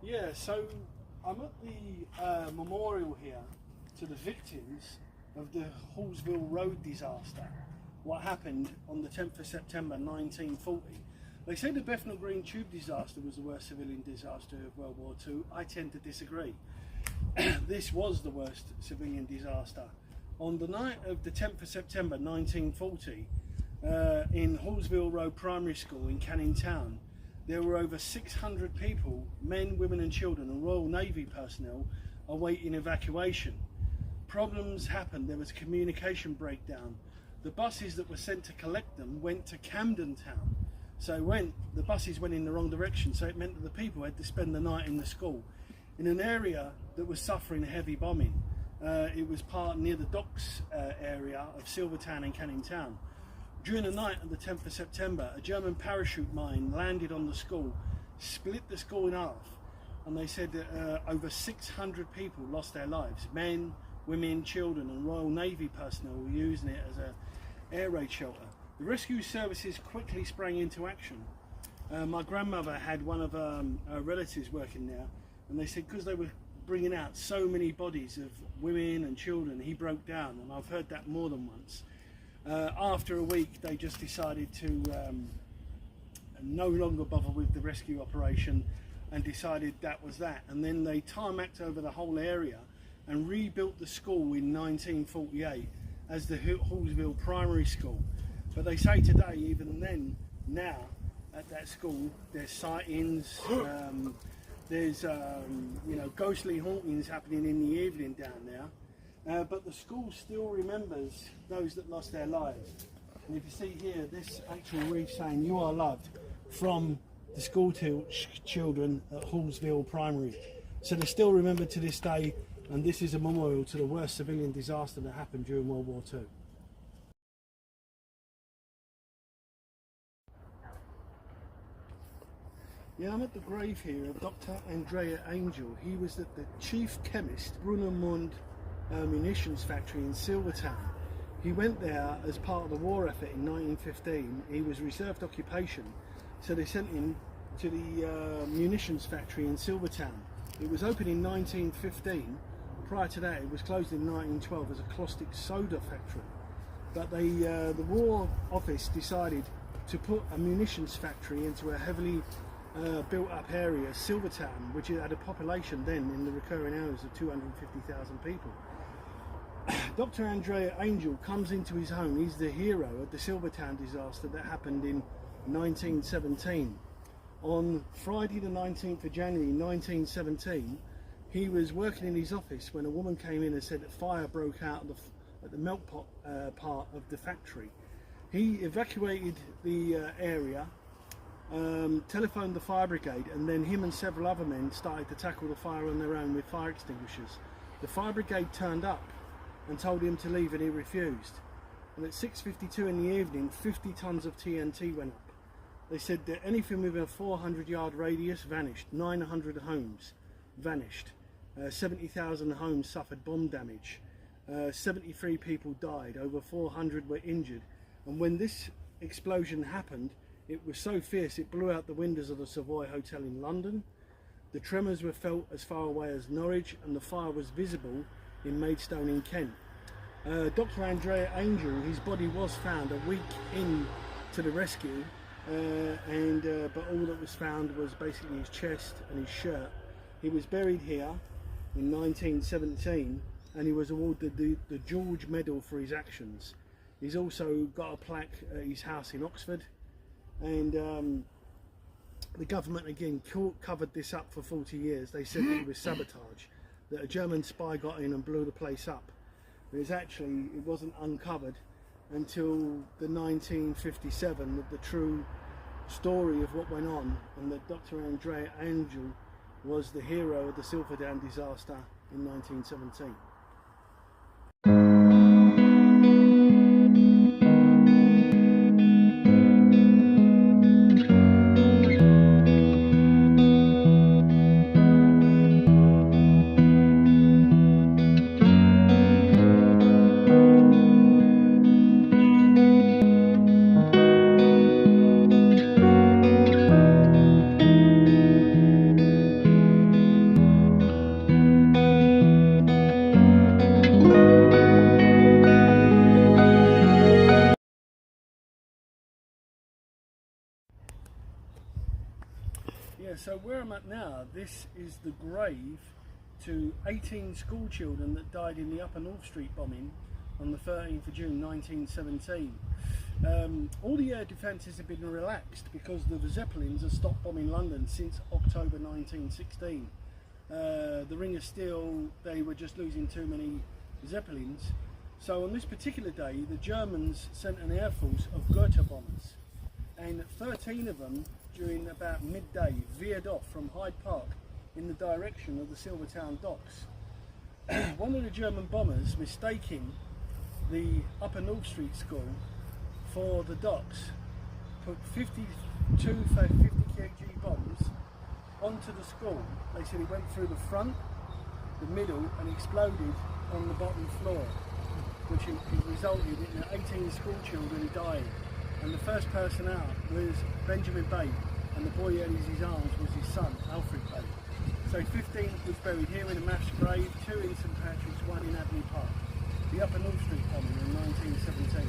Yeah, so I'm at the memorial here to the victims of the Hallsville Road disaster. What happened on the 10th of September 1940. They say the Bethnal Green tube disaster was the worst civilian disaster of World War II. I tend to disagree. This was the worst civilian disaster. On the night of the 10th of September 1940, in Hallsville Road Primary School in Canning Town, there were over 600 people, men, women and children, and Royal Navy personnel awaiting evacuation. Problems happened. There was a communication breakdown. The buses that were sent to collect them went to Camden Town. So the buses went in the wrong direction, so it meant that the people had to spend the night in the school in an area that was suffering heavy bombing. It was part near the docks area of Silvertown in Canning Town. During the night of the 10th of September, a German parachute mine landed on the school, split the school in half, and they said that over 600 people lost their lives. Men, women, children and Royal Navy personnel were using it as an air raid shelter. The rescue services quickly sprang into action. My grandmother had one of her relatives working there, and they said because they were bringing out so many bodies of women and children, he broke down, and I've heard that more than once. After a week, they just decided to no longer bother with the rescue operation and decided that was that. And then they tarmacked over the whole area and rebuilt the school in 1948 as the Hallsville Primary School. But they say today, even then, now at that school, there's sightings, there's you know, ghostly hauntings happening in the evening down there. But the school still remembers those that lost their lives. And if you see here, this actual wreath saying "You are loved" from the school children at Hallsville Primary. So they're still remembered to this day, and this is a memorial to the worst civilian disaster that happened during World War II. Yeah, I'm at the grave here of Dr. Andrea Angel. He was the chief chemist, Brunnermund munitions factory in Silvertown. He went there as part of the war effort in 1915. He was reserved occupation, so they sent him to the munitions factory in Silvertown. It was opened in 1915. Prior to that, it was closed in 1912 as a caustic soda factory. But the War Office decided to put a munitions factory into a heavily built up area, Silvertown, which had a population then in the recurring areas of 250,000 people. Dr. Andrea Angel comes into his home. He's the hero of the Silvertown disaster that happened in 1917. On Friday the 19th of January 1917, he was working in his office when a woman came in and said that fire broke out at the milk pot part of the factory. He evacuated the area, telephoned the fire brigade, and then him and several other men started to tackle the fire on their own with fire extinguishers. The fire brigade turned up and told him to leave, and he refused. And at 6:52 in the evening, 50 tons of TNT went up. They said that anything within a 400-yard radius vanished. 900 homes vanished. 70,000 homes suffered bomb damage. 73 people died. Over 400 were injured. And when this explosion happened, it was so fierce it blew out the windows of the Savoy Hotel in London. The tremors were felt as far away as Norwich, and the fire was visible in Maidstone in Kent. Dr. Andrea Angel, his body was found a week into the rescue, but all that was found was basically his chest and his shirt. He was buried here in 1917, and he was awarded the George Medal for his actions. He's also got a plaque at his house in Oxford, and the government again covered this up for 40 years. They said that it was sabotage, that a German spy got in and blew the place up. It wasn't uncovered until the 1957 that the true story of what went on, and that Dr. Andrea Angel was the hero of the Silvertown disaster in 1917. Yeah, so where I'm at now, this is the grave to 18 school children that died in the Upper North Street bombing on the 13th of June 1917. All the air defences have been relaxed because the Zeppelins have stopped bombing London since October 1916. The Ring of Steel, they were just losing too many Zeppelins. So on this particular day, the Germans sent an air force of Goethe bombers, and 13 of them during about midday veered off from Hyde Park in the direction of the Silvertown docks. One of the German bombers, mistaking the Upper North Street school for the docks, put 52 50 kg bombs onto the school. They said it went through the front, the middle, and exploded on the bottom floor, which it resulted in 18 school children dying. And the first person out was Benjamin Bay, and the boy he had in his arms was his son, Alfred Bay. So 15 was buried here in a mass grave, 2 in St Patrick's, 1 in Avenue Park. The Upper North Street bombing in 1917.